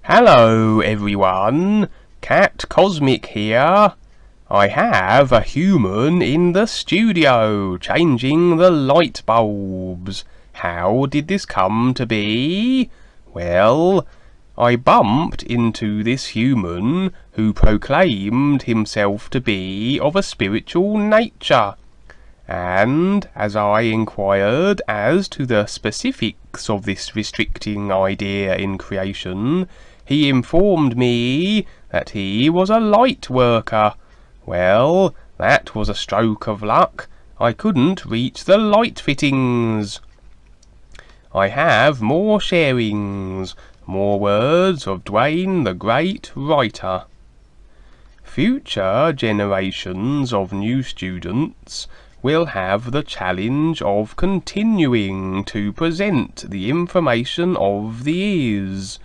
Hello everyone, Cat Cosmic here. I have a human in the studio changing the light bulbs. How did this come to be? Well, I bumped into this human who proclaimed himself to be of a spiritual nature. And as I inquired as to the specifics of this restricting idea in creation, he informed me that he was a light worker. Well, that was a stroke of luck. I couldn't reach the light fittings. I have more sharings, more words of Duane the Great Writer. Future generations of new students will have the challenge of continuing to present the information of the is,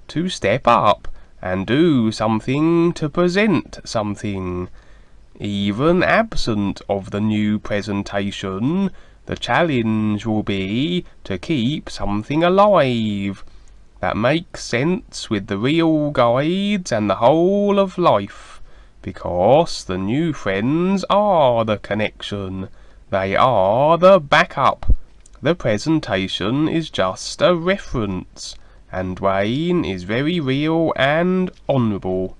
to step up and do something to present something. Even absent of the new presentation, the challenge will be to keep something alive that makes sense with the real guides and the whole of life, because the new friends are the connection. They are the backup. The presentation is just a reference, and Duane is very real and honourable.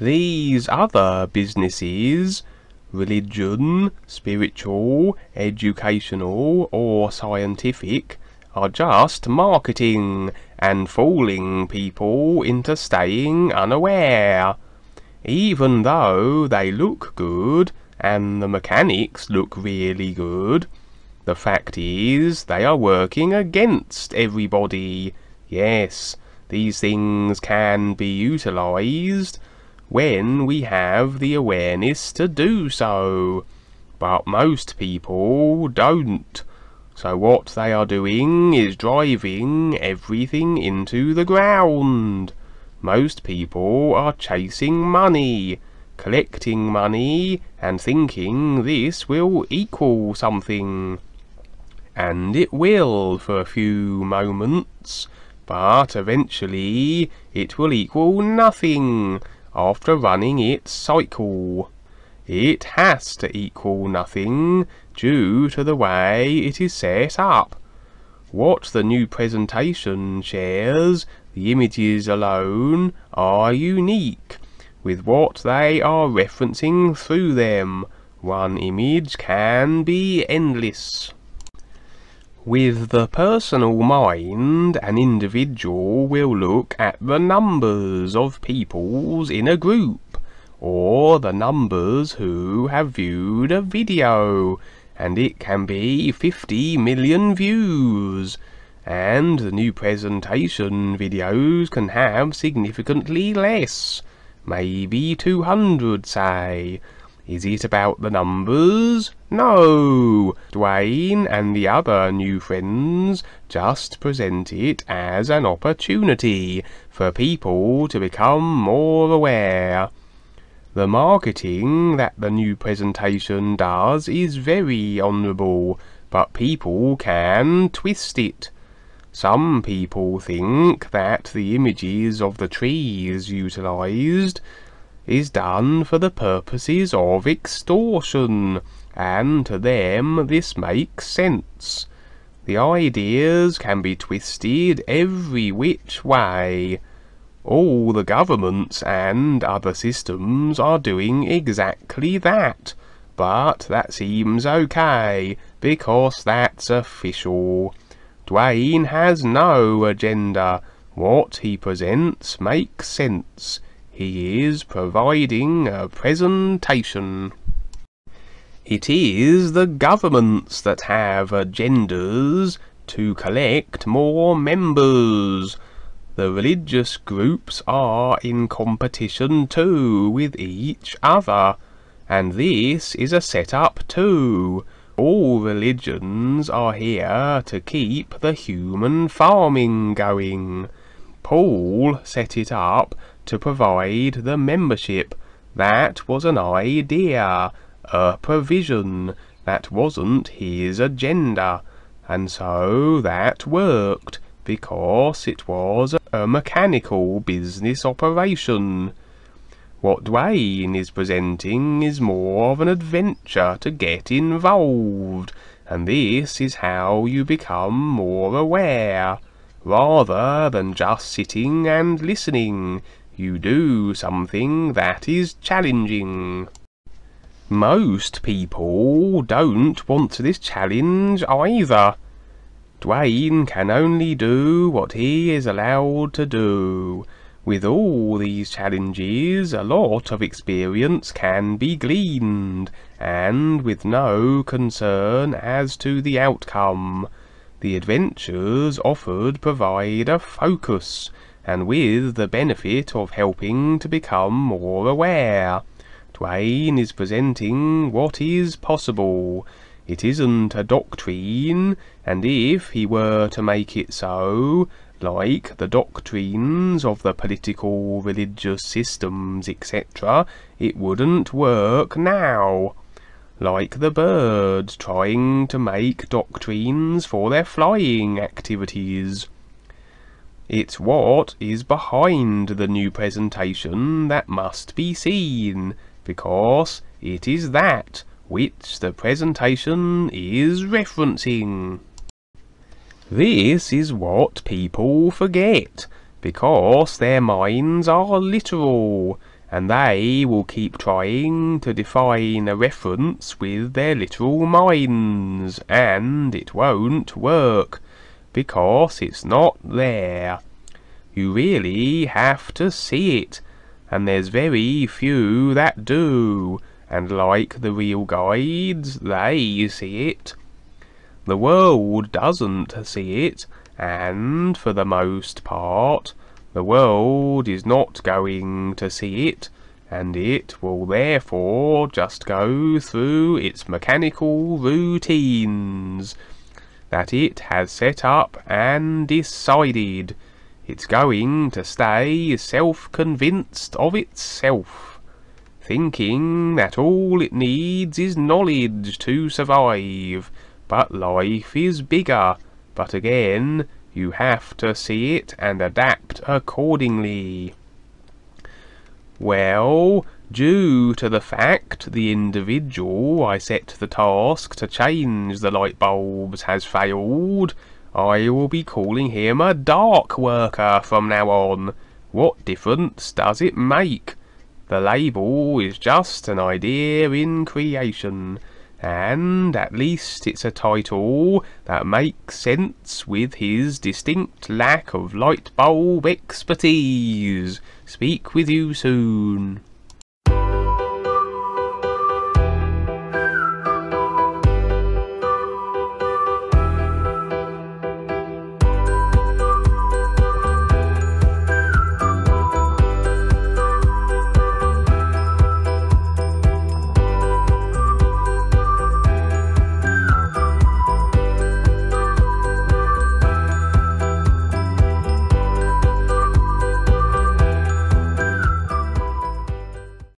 These other businesses, religion, spiritual, educational or scientific, are just marketing and fooling people into staying unaware. Even though they look good and the mechanics look really good, the fact is they are working against everybody. Yes, these things can be utilised when we have the awareness to do so, but most people don't. So what they are doing is driving everything into the ground. Most people are chasing money, collecting money, and thinking this will equal something. And it will for a few moments, but eventually it will equal nothing after running its cycle. It has to equal nothing due to the way it is set up. What the new presentation shares, the images alone, are unique with what they are referencing through them. One image can be endless. With the personal mind, an individual will look at the numbers of peoples in a group, or the numbers who have viewed a video, and it can be 50 million views. And the new presentation videos can have significantly less, maybe 200 say. Is it about the numbers? No! Duane and the other new friends just present it as an opportunity for people to become more aware. The marketing that the new presentation does is very honourable, but people can twist it. Some people think that the images of the trees utilised is done for the purposes of extortion, and to them this makes sense. The ideas can be twisted every which way. All the governments and other systems are doing exactly that, but that seems okay, because that's official. Duane has no agenda. What he presents makes sense. He is providing a presentation. It is the governments that have agendas to collect more members. The religious groups are in competition too with each other, and this is a set-up too. All religions are here to keep the human farming going. Paul set it up to provide the membership. That was an idea, a provision. That wasn't his agenda, and so that worked, because it was a mechanical business operation. What Duane is presenting is more of an adventure to get involved, and this is how you become more aware. Rather than just sitting and listening, you do something that is challenging. Most people don't want this challenge either. Duane can only do what he is allowed to do. With all these challenges, a lot of experience can be gleaned, and with no concern as to the outcome. The adventures offered provide a focus, and with the benefit of helping to become more aware. Duane is presenting what is possible. It isn't a doctrine, and if he were to make it so, like the doctrines of the political, religious systems, etc., it wouldn't work now. Like the birds trying to make doctrines for their flying activities. It's what is behind the Nupresentation that must be seen, because it is that which the presentation is referencing. This is what people forget, because their minds are literal, and they will keep trying to define a reference with their literal minds, and it won't work, because it's not there. You really have to see it, and there's very few that do, and like the real guides, they see it. The world doesn't see it, and for the most part, the world is not going to see it, and it will therefore just go through its mechanical routines that it has set up and decided. It's going to stay self-convinced of itself, thinking that all it needs is knowledge to survive. But life is bigger, but again, you have to see it and adapt accordingly. Well, due to the fact the individual I set the task to change the light bulbs has failed, I will be calling him a dark worker from now on. What difference does it make? The label is just an idea in creation, and at least it's a title that makes sense with his distinct lack of light bulb expertise. Speak with you soon.